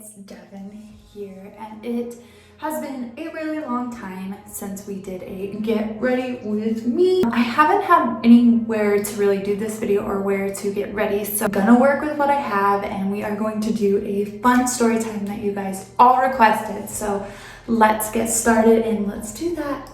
it's Deavan here, and it has been a really long time since we did a get ready with me. I haven't had anywhere to really do this video or where to get ready, so I'm gonna work with what I have and we are going to do a fun story time that you guys all requested. So let's get started and let's do that.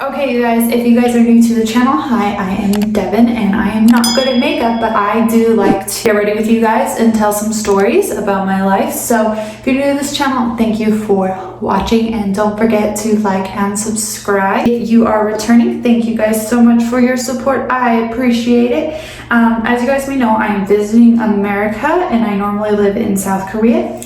Okay, you guys, if you guys are new to the channel, hi, I am Deavan, and I am not good at makeup, but I do like to get ready with you guys and tell some stories about my life. So if you're new to this channel, thank you for watching, and don't forget to like and subscribe. If you are returning, thank you guys so much for your support. I appreciate it. As you guys may know, I am visiting America, and I normally live in South Korea.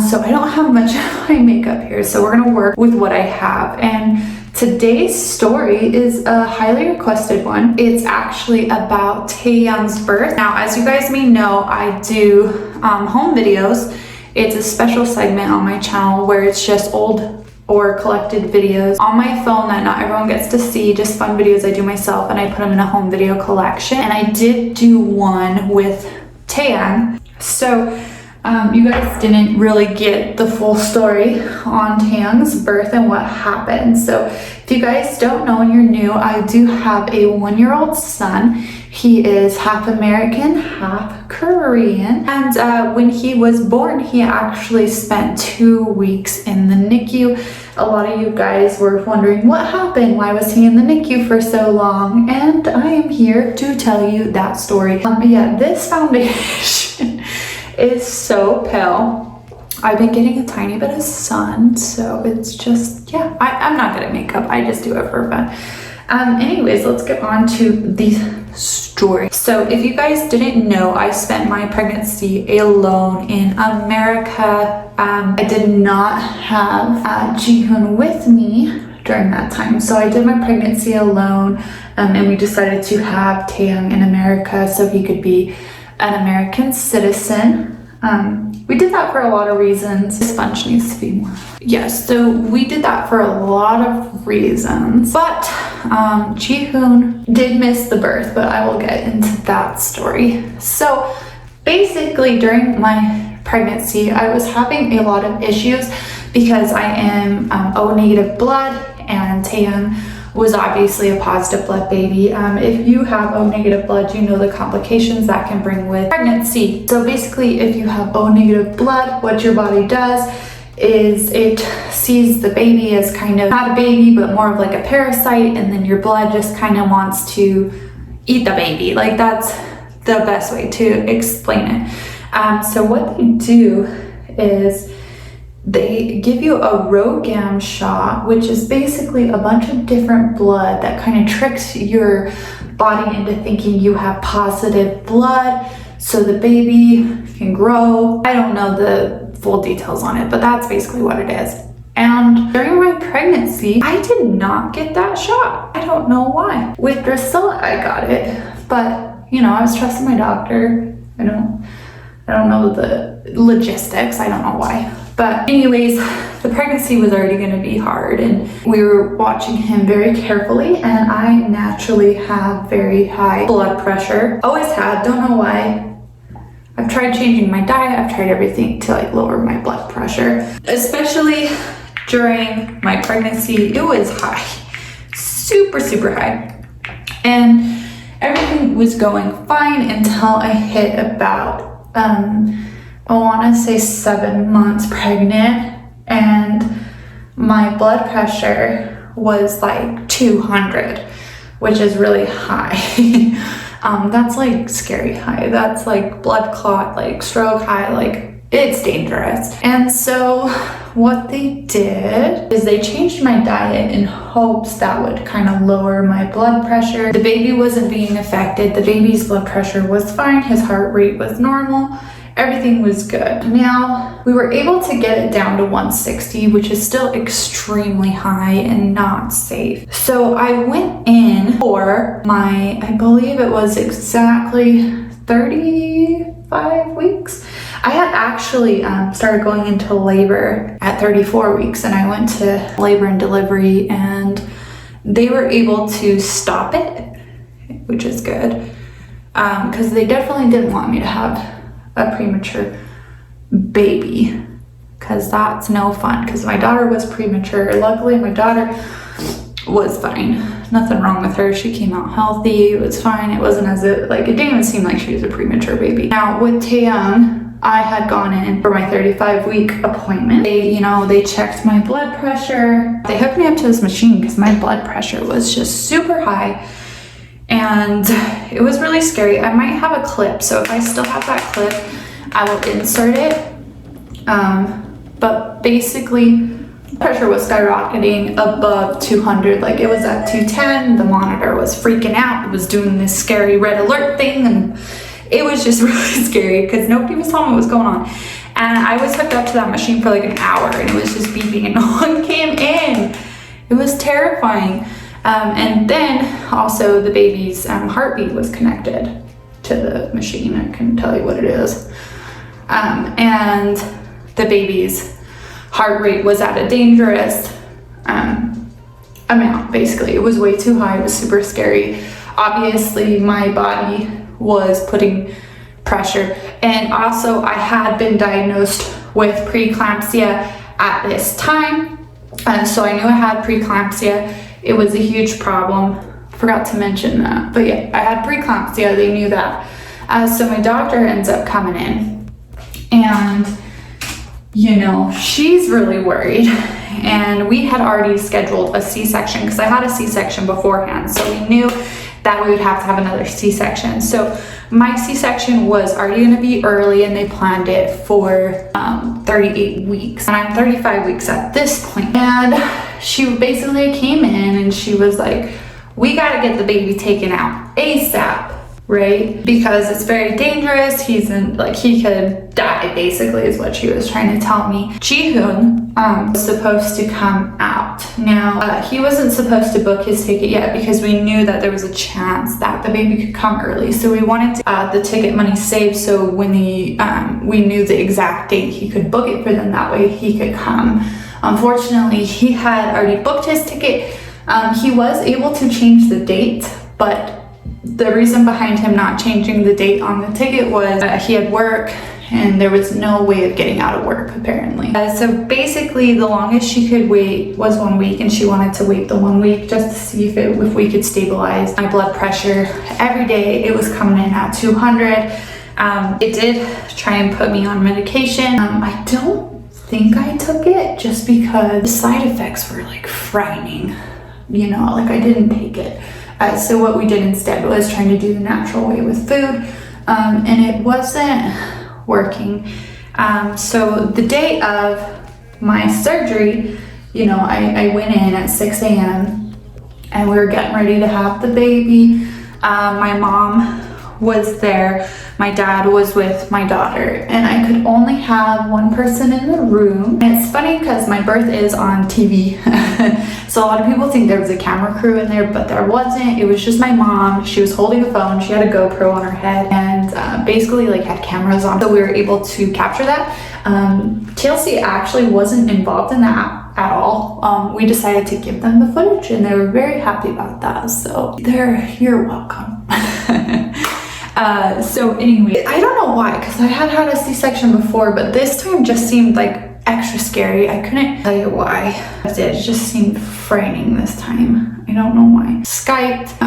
So I don't have much of my makeup here, so we're gonna work with what I have. And today's story is a highly requested one. It's actually about Taeyang'S birth. Now, as you guys may know, I do home videos. It's a special segment on my channel where it's just old or collected videos on my phone that not everyone gets to see, just fun videos I do myself, and I put them in a home video collection. And I did do one with Taeyang. So you guys didn't really get the full story on Taeyang'S birth and what happened. So if you guys don't know and you're new, I do have a 1-year-old son. He is half American, half Korean. And when he was born, he actually spent 2 weeks in the NICU. A lot of you guys were wondering what happened. Why was he in the NICU for so long? And I am here to tell you that story. Yeah, this foundation is so pale. I've been getting a tiny bit of sun, so it's just, yeah, I'm not good at makeup. I just do it for fun. Anyways, let's get on to the story. So if you guys didn't know, I spent my pregnancy alone in America. I did not have Jihoon with me during that time. So I did my pregnancy alone, and we decided to have Taeyang in America so he could be an American citizen. We did that for a lot of reasons. This sponge needs to be more. Yes, so we did that for a lot of reasons. But Jihoon did miss the birth, but I will get into that story. So basically during my pregnancy, I was having a lot of issues because I am O negative blood, and Taeyang was obviously a positive blood baby. If you have O negative blood, you know the complications that can bring with pregnancy. So basically, if you have O negative blood, what your body does is it sees the baby as kind of not a baby, but more of like a parasite, and then your blood just kind of wants to eat the baby. Like, that's the best way to explain it. So what they do is they give you a RhoGAM shot, which is basically a bunch of different blood that kind of tricks your body into thinking you have positive blood so the baby can grow. I don't know the full details on it, but that's basically what it is. And during my pregnancy, I did not get that shot. I don't know why. With Drusilla, I got it, but you know, I was trusting my doctor. I don't know the logistics. I don't know why. But anyways, the pregnancy was already going to be hard, and we were watching him very carefully, and I naturally have very high blood pressure. Always had, don't know why. I've tried changing my diet, I've tried everything to like lower my blood pressure. Especially during my pregnancy, it was high, super, super high. And everything was going fine until I hit about, I want to say 7 months pregnant, and my blood pressure was like 200, which is really high. That's like scary high. That's like blood clot, like stroke high, like it's dangerous. And so what they did is they changed my diet in hopes that would kind of lower my blood pressure. The baby wasn't being affected. The baby's blood pressure was fine. His heart rate was normal. Everything was good. Now, we were able to get it down to 160, which is still extremely high and not safe. So I went in for my, I believe it was exactly 35 weeks. I had actually started going into labor at 34 weeks, and I went to labor and delivery, and they were able to stop it, which is good, because they definitely didn't want me to have a premature baby, because that's no fun, because my daughter was premature. Luckily my daughter was fine, nothing wrong with her. She came out healthy, it was fine. It wasn't as if, like, it didn't even seem like she was a premature baby. Now with Taeyang, I had gone in for my 35-week appointment. They checked my blood pressure. They hooked me up to this machine because my blood pressure was just super high, and it was really scary. I might have a clip, so if I still have that clip, I will insert it. But basically, pressure was skyrocketing above 200. Like, it was at 210. The monitor was freaking out. It was doing this scary red alert thing, and it was just really scary because nobody was telling me what was going on. And I was hooked up to that machine for like an hour, and it was just beeping and no one came in. It was terrifying. And then also the baby's heartbeat was connected to the machine. I couldn't tell you what it is. And the baby's heart rate was at a dangerous amount. Basically, it was way too high. It was super scary. Obviously, my body was putting pressure, and also I had been diagnosed with preeclampsia at this time, so I knew I had preeclampsia. It was a huge problem. Forgot to mention that, but yeah, I had preeclampsia. They knew that. So my doctor ends up coming in, and she's really worried, and we had already scheduled a C-section because I had a C-section beforehand, so we knew that we would have to have another C-section. So my C-section was already going to be early, and they planned it for 38 weeks, and I'm 35 weeks at this point. And she basically came in and she was like, we got to get the baby taken out ASAP, right? Because it's very dangerous. He could die, basically, is what she was trying to tell me. Jihoon was supposed to come out. Now, he wasn't supposed to book his ticket yet because we knew that there was a chance that the baby could come early. So we wanted the ticket money saved, so when we knew the exact date, he could book it for them. That way he could come. Unfortunately, he had already booked his ticket. He was able to change the date, but the reason behind him not changing the date on the ticket was he had work, and there was no way of getting out of work, apparently. So basically, the longest she could wait was 1 week, and she wanted to wait the 1 week just to see if we could stabilize my blood pressure. Every day it was coming in at 200. It did try and put me on medication. I don't think I took it just because the side effects were like frightening. Like, I didn't take it. So what we did instead was trying to do the natural way with food, and it wasn't working. So the day of my surgery, I went in at 6 a.m. and we were getting ready to have the baby. My mom was there. My dad was with my daughter, and I could only have one person in the room. And it's funny because my birth is on TV. So a lot of people think there was a camera crew in there, but there wasn't. It was just my mom. She was holding a phone. She had a GoPro on her head, and basically had cameras on. So we were able to capture that. TLC actually wasn't involved in that at all. We decided to give them the footage, and they were very happy about that. So you're welcome. So anyway, I don't know why, because I had had a C-section before, but this time just seemed like extra scary. I couldn't tell you why. It just seemed frightening this time. I don't know why. Skyped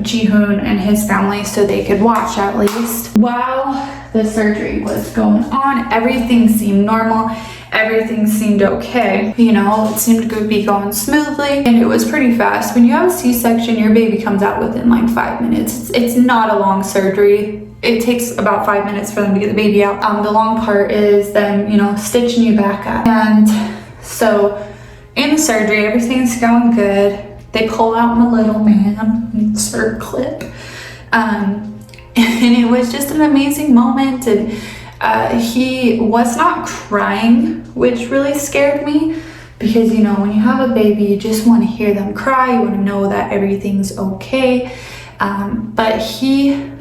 Jihoon and his family so they could watch at least. While the surgery was going on, everything seemed normal. Everything seemed okay. It seemed to be going smoothly, and it was pretty fast. When you have a C-section, your baby comes out within like 5 minutes. It's not a long surgery. It takes about 5 minutes for them to get the baby out. The long part is them, stitching you back up. And so in the surgery, everything's going good. They pull out my little man, insert clip. And it was just an amazing moment. And he was not crying, which really scared me, because when you have a baby, you just want to hear them cry. You want to know that everything's okay. But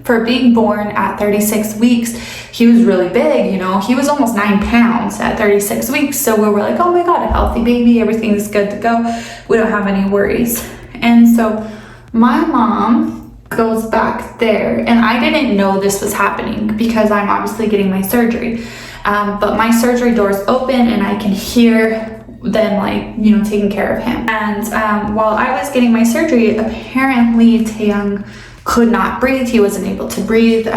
for being born at 36 weeks, he was really big. He was almost 9 pounds at 36 weeks. So we were like, oh my God, a healthy baby, everything's good to go. We don't have any worries. And so my mom goes back there, and I didn't know this was happening because I'm obviously getting my surgery. But my surgery door's open and I can hear them, like, you know, taking care of him. And while I was getting my surgery, apparently Taeyang could not breathe. He wasn't able to breathe.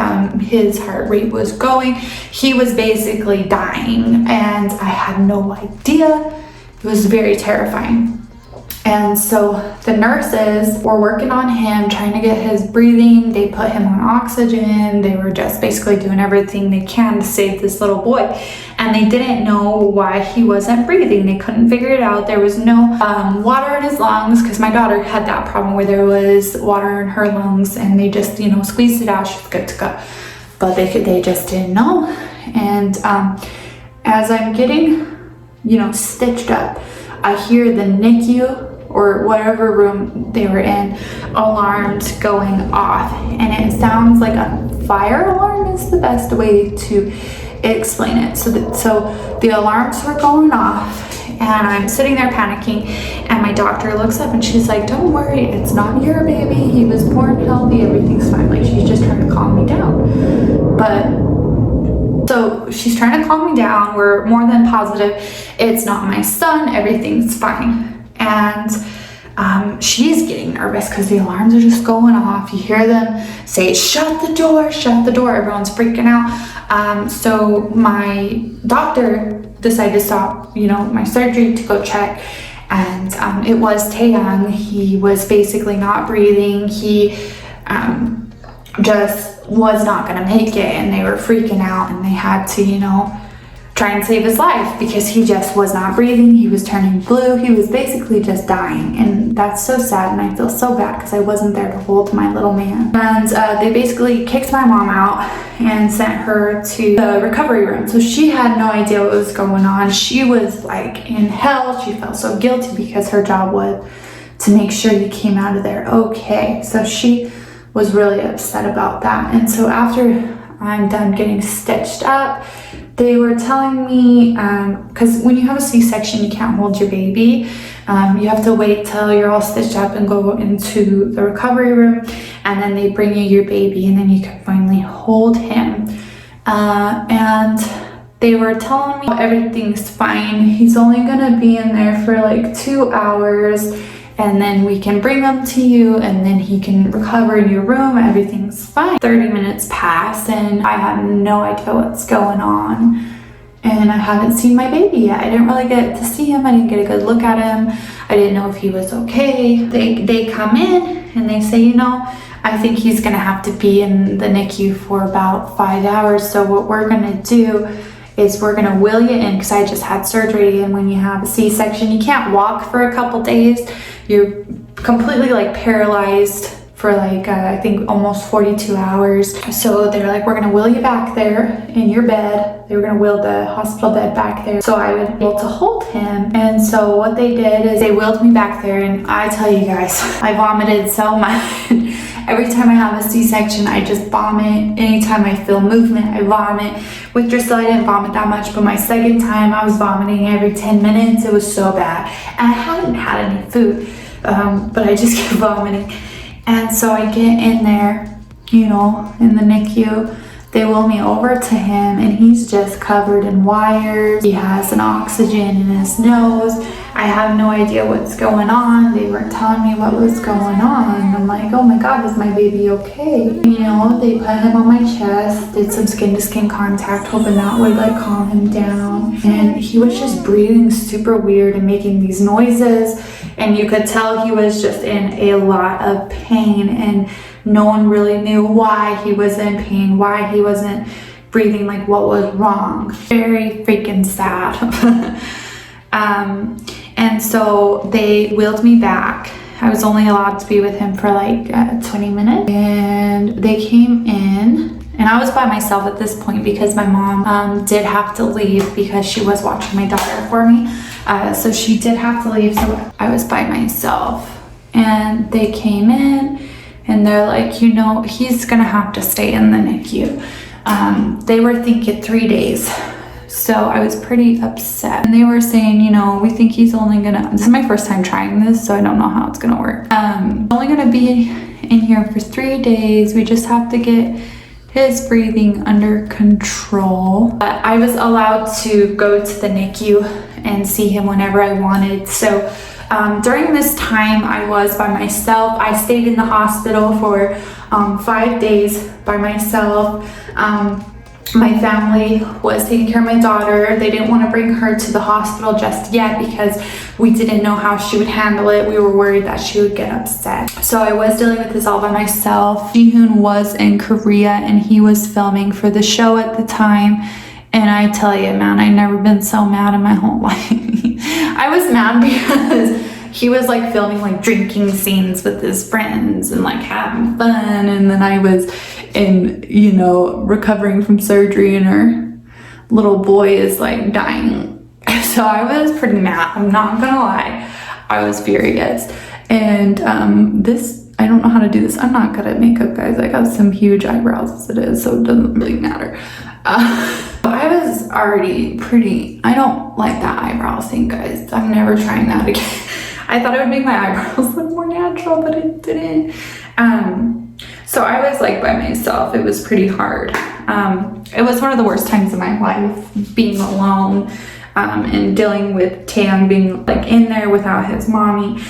His heart rate was going. He was basically dying, and I had no idea. It was very terrifying. And so the nurses were working on him, trying to get his breathing. They put him on oxygen. They were just basically doing everything they can to save this little boy. And they didn't know why he wasn't breathing. They couldn't figure it out. There was no water in his lungs, because my daughter had that problem where there was water in her lungs, and they just, you know, squeezed it out. She's good to go. But they just didn't know. And as I'm getting, you know, stitched up, I hear the NICU or whatever room they were in, alarms going off, and it sounds like a fire alarm is the best way to explain it. So the alarms were going off, and I'm sitting there panicking, and my doctor looks up and she's like, "Don't worry, it's not your baby. He was born healthy. Everything's fine." Like, she's just trying to calm me down. But so she's trying to calm me down. We're more than positive it's not my son. Everything's fine. And she's getting nervous because the alarms are just going off. You hear them say, "Shut the door, shut the door." Everyone's freaking out. So my doctor decided to stop, you know, my surgery to go check. And it was Taeyang. He was basically not breathing. He just was not going to make it. And they were freaking out, and they had to, you know, try and save his life because he just was not breathing. He was turning blue. He was basically just dying, and that's so sad, and I feel so bad because I wasn't there to hold my little man. And they basically kicked my mom out and sent her to the recovery room. So she had no idea what was going on. She was like in hell. She felt so guilty because her job was to make sure you came out of there okay. So she was really upset about that. And so after I'm done getting stitched up, they were telling me, because when you have a C-section, you can't hold your baby. You have to wait till you're all stitched up and go into the recovery room, and then they bring you your baby, and then you can finally hold him. And they were telling me everything's fine. He's only gonna be in there for like 2 hours, and then we can bring him to you, and then he can recover in your room. Everything's fine. 30 minutes pass, and I have no idea what's going on. And I haven't seen my baby yet. I didn't really get to see him. I didn't get a good look at him. I didn't know if he was okay. They come in and they say, you know, I think he's gonna have to be in the NICU for about 5 hours. So what we're gonna do is we're gonna wheel you in, because I just had surgery, and when you have a C-section, you can't walk for a couple days. You're completely like paralyzed for like I think almost 42 hours. So they're like, we're gonna wheel you back there in your bed. They were gonna wheel the hospital bed back there so I would be able to hold him. And so what they did is they wheeled me back there, and I tell you guys, I vomited so much. Every time I have a C-section, I just vomit. Anytime I feel movement, I vomit. With Drusilla, I didn't vomit that much, but my second time, I was vomiting every 10 minutes. It was so bad. And I hadn't had any food, but I just kept vomiting. And so I get in there, you know, in the NICU. They wheel me over to him, and he's just covered in wires. He has an oxygen in his nose. I have no idea what's going on. They weren't telling me what was going on. I'm like, oh my God, is my baby okay? You know, they put him on my chest, did some skin to skin contact, hoping that would like calm him down. And he was just breathing super weird and making these noises. And you could tell he was just in a lot of pain, and no one really knew why he was in pain, why he wasn't breathing, like what was wrong. Very freaking sad. And so they wheeled me back. I was only allowed to be with him for like 20 minutes. And they came in, and I was by myself at this point because my mom did have to leave because she was watching my daughter for me. So she did have to leave, so I was by myself. And they came in, and they're like, you know, he's gonna have to stay in the NICU. They were thinking 3 days. So I was pretty upset. And they were saying, you know, we think he's only gonna, this is my first time trying this, so I don't know how it's gonna work. Only gonna be in here for 3 days. We just have to get his breathing under control. But I was allowed to go to the NICU and see him whenever I wanted. So during this time, I was by myself. I stayed in the hospital for 5 days by myself. My family was taking care of my daughter. They didn't want to bring her to the hospital just yet because we didn't know how she would handle it. We were worried that she would get upset. So I was dealing with this all by myself. Jihoon was in Korea and he was filming for the show at the time. And I tell you, man, I've never been so mad in my whole life. I was mad because he was like filming like drinking scenes with his friends and like having fun, and then I was in, you know, recovering from surgery and our little boy is like dying. So I was pretty mad, I'm not gonna lie. I was furious. And this, I don't know how to do this. I'm not good at makeup, guys. I got some huge eyebrows as it is, so it doesn't really matter. I was already pretty, I don't like that eyebrow thing, guys. I'm never trying that again. I thought it would make my eyebrows look more natural, but it didn't. So I was like by myself. It was pretty hard. It was one of the worst times of my life, being alone and dealing with Taeyang being like in there without his mommy.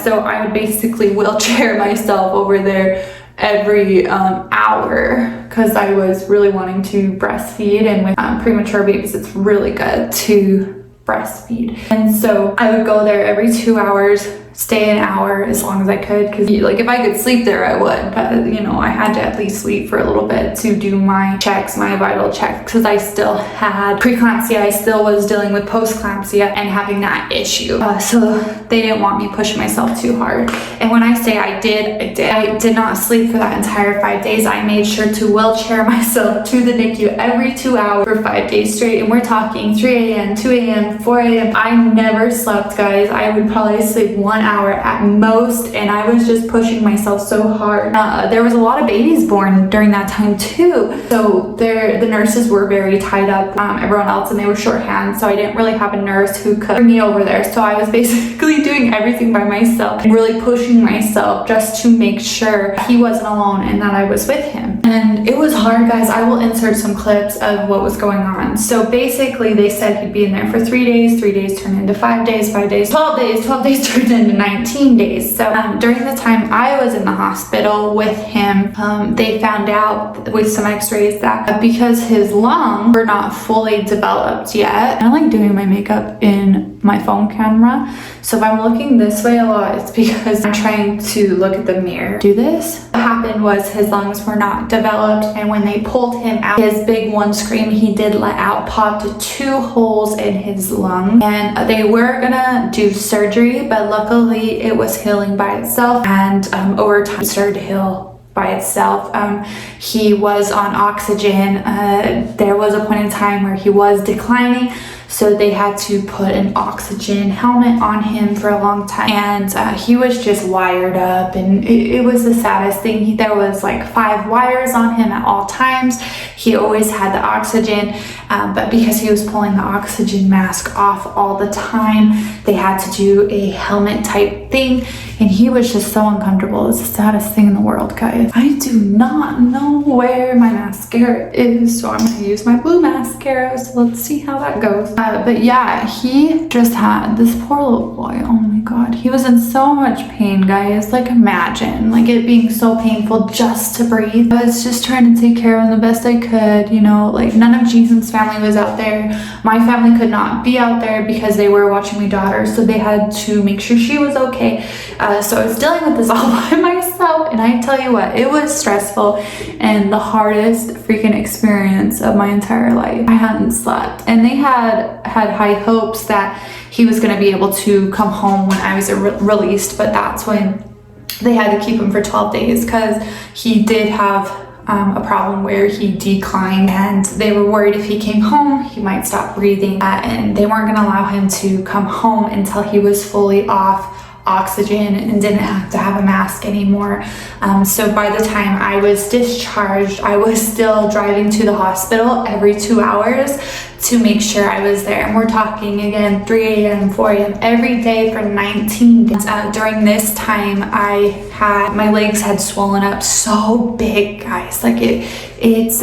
So I would basically wheelchair myself over there every hour because I was really wanting to breastfeed, and with premature babies it's really good to breastfeed. And so I would go there every 2 hours, stay an hour as long as I could, because like if I could sleep there I would, but you know, I had to at least sleep for a little bit to do my checks, my vital checks, because I still had preeclampsia. I still was dealing with postclampsia and having that issue, so they didn't want me pushing myself too hard. And when I say I did not sleep for that entire 5 days. I made sure to wheelchair myself to the NICU every 2 hours for 5 days straight, and we're talking 3 a.m., 2 a.m., 4 a.m. I never slept, guys. I would probably sleep 1 hour at most, and I was just pushing myself so hard. There was a lot of babies born during that time too, so the nurses were very tied up, everyone else, and they were shorthand, so I didn't really have a nurse who could bring me over there. So I was basically doing everything by myself and really pushing myself just to make sure he wasn't alone and that I was with him. And it was hard, guys. I will insert some clips of what was going on. So basically they said he'd be in there for 3 days, 3 days turned into 5 days, 5 days, 12 days, 12 days turned into 19 days. So during the time I was in the hospital with him, they found out with some x-rays that because his lungs were not fully developed yet. I like doing my makeup in my phone camera, so if I'm looking this way a lot, it's because I'm trying to look at the mirror. Do this. What happened was his lungs were not developed, and when they pulled him out, his big one scream he did let out popped 2 holes in his lung, and they were gonna do surgery, but luckily it was healing by itself, and over time it started to heal by itself. He was on oxygen. There was a point in time where he was declining, so they had to put an oxygen helmet on him for a long time, and he was just wired up, and it was the saddest thing. There was like 5 wires on him at all times. He always had the oxygen, but because he was pulling the oxygen mask off all the time, they had to do a helmet type thing, and he was just so uncomfortable. It's the saddest thing in the world, guys. I do not know where my mascara is, so I'm gonna use my blue mascara, so let's see how that goes. But yeah, he just had this poor little boy. Oh my god, he was in so much pain, guys. Like imagine like it being so painful just to breathe. I was just trying to take care of him the best I could, you know, like none of Jason's family was out there. My family could not be out there because they were watching my daughter, so they had to make sure she was okay. So I was dealing with this all by myself, and I tell you what, it was stressful and the hardest freaking experience of my entire life. I hadn't slept, and they had high hopes that he was going to be able to come home when I was released, but that's when they had to keep him for 12 days because he did have a problem where he declined, and they were worried if he came home he might stop breathing, and they weren't going to allow him to come home until he was fully off oxygen and didn't have to have a mask anymore. So by the time I was discharged, I was still driving to the hospital every 2 hours to make sure I was there. And we're talking again 3 a.m., 4 a.m. every day for 19 days. During this time, my legs had swollen up so big, guys. Like it's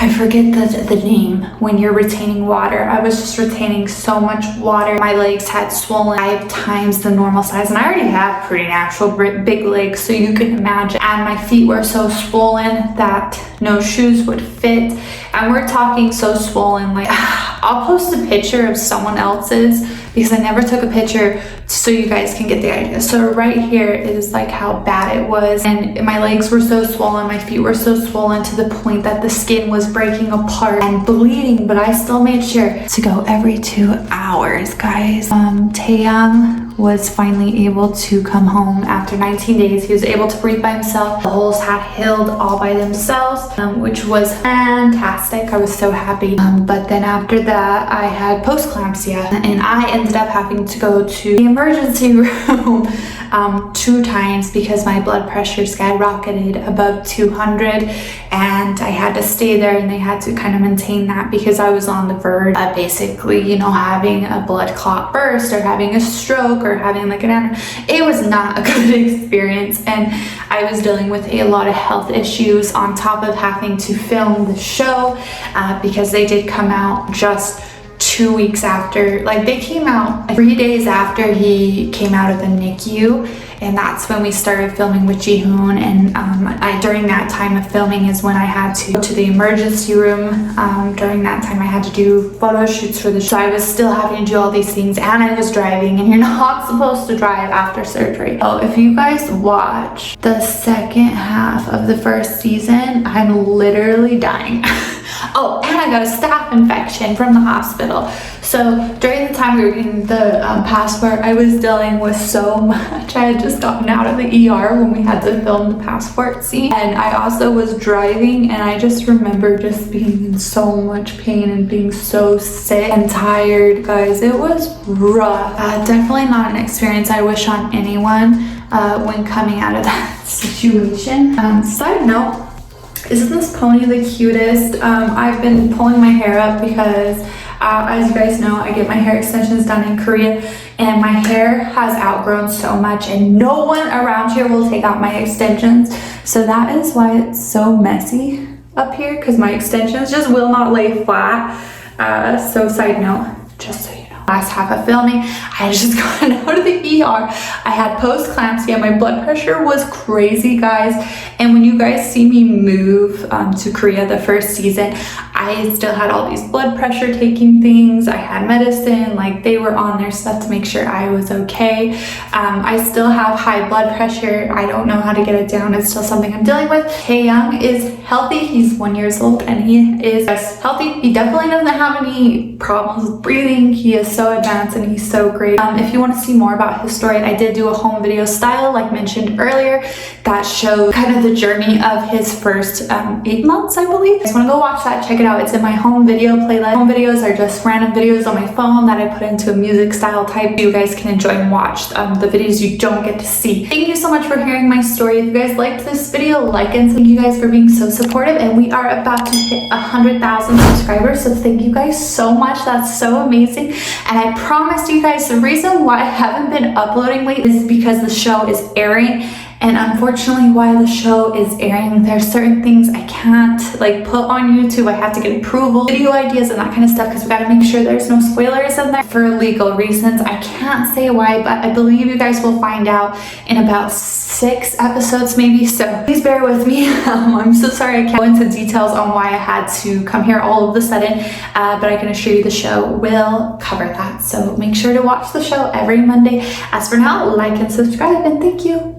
I forget the name when you're retaining water. I was just retaining so much water. My legs had swollen 5 times the normal size, and I already have pretty natural big legs, so you can imagine. And my feet were so swollen that no shoes would fit. And we're talking so swollen, like I'll post a picture of someone else's because I never took a picture so you guys can get the idea. So right here is like how bad it was, and my legs were so swollen, my feet were so swollen to the point that the skin was breaking apart and bleeding, but I still made sure to go every 2 hours, guys. Taeyang was finally able to come home after 19 days. He was able to breathe by himself. The holes had healed all by themselves, which was fantastic. I was so happy. But then after that, I had post-eclampsia, and I ended up having to go to the emergency room 2 times because my blood pressure skyrocketed above 200, and I had to stay there, and they had to kind of maintain that because I was on the verge of basically, you know, having a blood clot burst or having a stroke or having like it was not a good experience, and I was dealing with a lot of health issues on top of having to film the show because they did come out just 2 weeks after. Like, they came out 3 days after he came out of the NICU, and that's when we started filming with Jihoon. And during that time of filming is when I had to go to the emergency room. During that time I had to do photo shoots for the show. So I was still having to do all these things, and I was driving, and you're not supposed to drive after surgery. So if you guys watch the second half of the first season, I'm literally dying. Oh, and I got a staph infection from the hospital. So during the time we were getting the passport, I was dealing with so much. I had just gotten out of the ER when we had to film the passport scene, and I also was driving, and I just remember just being in so much pain and being so sick and tired, guys. It was rough. Definitely not an experience I wish on anyone when coming out of that situation. Side note, isn't this pony the cutest? I've been pulling my hair up because as you guys know, I get my hair extensions done in Korea, and my hair has outgrown so much, and no one around here will take out my extensions. So that is why it's so messy up here, because my extensions just will not lay flat. So side note, just so you know. Last half of filming, I had just gotten out of the ER. I had post-eclampsia. My blood pressure was crazy, guys. And when you guys see me move to Korea the first season, I still had all these blood pressure taking things. I had medicine, like they were on their stuff to make sure I was okay. I still have high blood pressure. I don't know how to get it down. It's still something I'm dealing with. Taeyang is healthy. He's 1 year old, and he is just healthy. He definitely doesn't have any problems with breathing. He is so advanced, and he's so great. If you want to see more about his story, I did do a home video style, like mentioned earlier, that showed kind of the journey of his first 8 months, I believe. If you want to go watch that, check it out. It's in my home video playlist. Home videos are just random videos on my phone that I put into a music style type so you guys can enjoy and watch the videos you don't get to see. Thank you so much for hearing my story. If you guys liked this video, like and thank you guys for being so supportive. And we are about to hit 100,000 subscribers, so thank you guys so much. That's so amazing. And I promise you guys, the reason why I haven't been uploading lately is because the show is airing. And unfortunately, while the show is airing, there's certain things I can't like put on YouTube. I have to get approval, video ideas, and that kind of stuff, because we got to make sure there's no spoilers in there for legal reasons. I can't say why, but I believe you guys will find out in about 6 episodes maybe, so please bear with me. I'm so sorry I can't go into details on why I had to come here all of a sudden, but I can assure you the show will cover that. So make sure to watch the show every Monday. As for now, like and subscribe, and thank you.